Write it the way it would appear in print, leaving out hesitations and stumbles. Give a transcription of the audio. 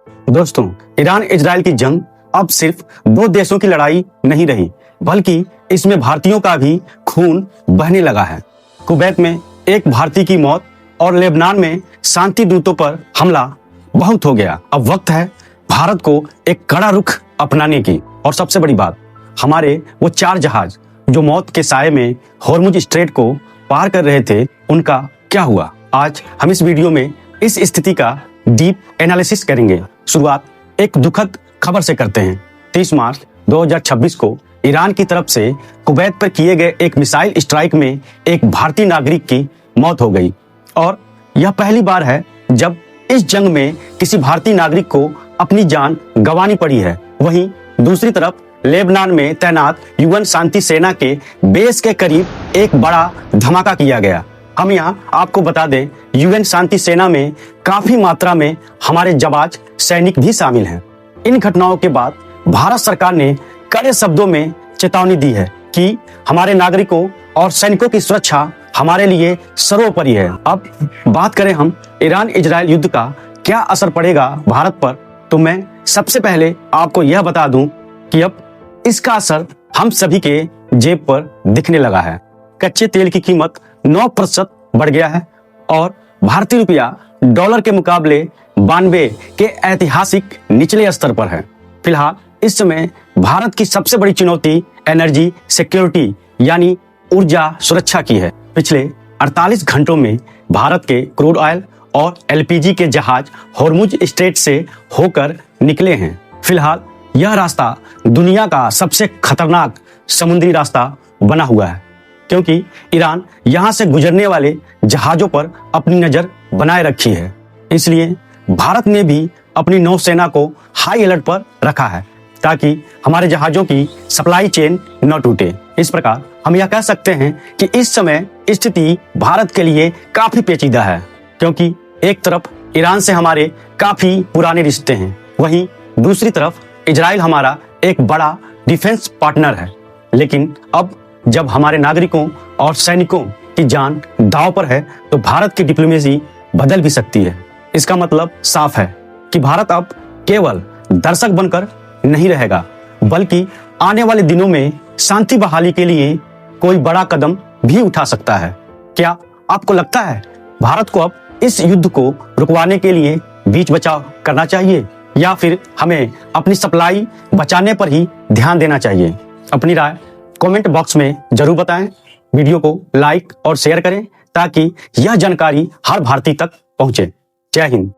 दोस्तों, Iran Israel की जंग अब सिर्फ दो देशों की लड़ाई नहीं रही, बल्कि इसमें भारतीयों का भी खून बहने लगा है। कुवैत में एक भारतीय की मौत और लेबनान में शांति दूतों पर हमला बहुत हो गया। अब वक्त है भारत को एक कड़ा रुख अपनाने की। और सबसे बड़ी बात, हमारे वो 4 जहाज जो मौत के साए में हॉर्मुज स्ट्रेट को पार कर रहे थे, उनका क्या हुआ? आज हम इस वीडियो में इस स्थिति का डीप एनालिसिस करेंगे। शुरुआत एक दुखद खबर से करते हैं। 30 मार्च 2026 को ईरान की तरफ से कुवैत पर किए गए एक मिसाइल स्ट्राइक में एक भारतीय नागरिक की मौत हो गई और यह पहली बार है जब इस जंग में किसी भारतीय नागरिक को अपनी जान गंवानी पड़ी है। वहीं दूसरी तरफ लेबनान में तैनात यूएन शांति सेना के बेस के करीब एक बड़ा धमाका किया गया। हम यहाँ आपको बता दें, यूएन शांति सेना में काफी मात्रा में हमारे जाबाज सैनिक भी शामिल हैं। इन घटनाओं के बाद भारत सरकार ने कड़े शब्दों में चेतावनी दी है कि हमारे नागरिकों और सैनिकों की सुरक्षा हमारे लिए सर्वोपरि है। अब बात करें हम ईरान इजराइल युद्ध का क्या असर पड़ेगा भारत पर, तो मैं सबसे पहले आपको यह बता दूं कि अब इसका असर हम सभी के जेब पर दिखने लगा है। कच्चे तेल की कीमत 9% बढ़ गया है और भारतीय रुपया डॉलर के मुकाबले 92 के ऐतिहासिक निचले स्तर पर है। फिलहाल इस समय भारत की सबसे बड़ी चुनौती एनर्जी सिक्योरिटी यानी ऊर्जा सुरक्षा की है। पिछले 48 घंटों में भारत के क्रूड ऑयल और एलपीजी के जहाज हॉर्मुज स्ट्रेट से होकर निकले हैं। फिलहाल यह रास्ता दुनिया का सबसे खतरनाक समुद्री रास्ता बना हुआ है, क्योंकि ईरान यहां से गुजरने वाले जहाजों पर अपनी नजर बनाए रखी है। इसलिए भारत ने भी अपनी नौसेना को हाई अलर्ट पर रखा है ताकि हमारे जहाजों की सप्लाई चेन न टूटे। इस प्रकार हम यह कह सकते हैं कि इस समय स्थिति भारत के लिए काफी पेचीदा है, क्योंकि एक तरफ ईरान से हमारे काफी पुराने रिश्ते हैं, वहीं दूसरी तरफ इजराइल हमारा एक बड़ा डिफेंस पार्टनर है। लेकिन अब जब हमारे नागरिकों और सैनिकों की जान दांव पर है, तो भारत की डिप्लोमेसी बदल भी सकती है। इसका मतलब साफ है कि भारत अब केवल दर्शक बनकर नहीं रहेगा, बल्कि आने वाले दिनों में शांति बहाली के लिए कोई बड़ा कदम भी उठा सकता है। क्या आपको लगता है भारत को अब इस युद्ध को रुकवाने के लिए बीच बचाव करना चाहिए, या फिर हमें अपनी सप्लाई बचाने पर ही ध्यान देना चाहिए? अपनी राय कमेंट बॉक्स में जरूर बताएं। वीडियो को लाइक और शेयर करें ताकि यह जानकारी हर भारतीय तक पहुंचे। जय हिंद।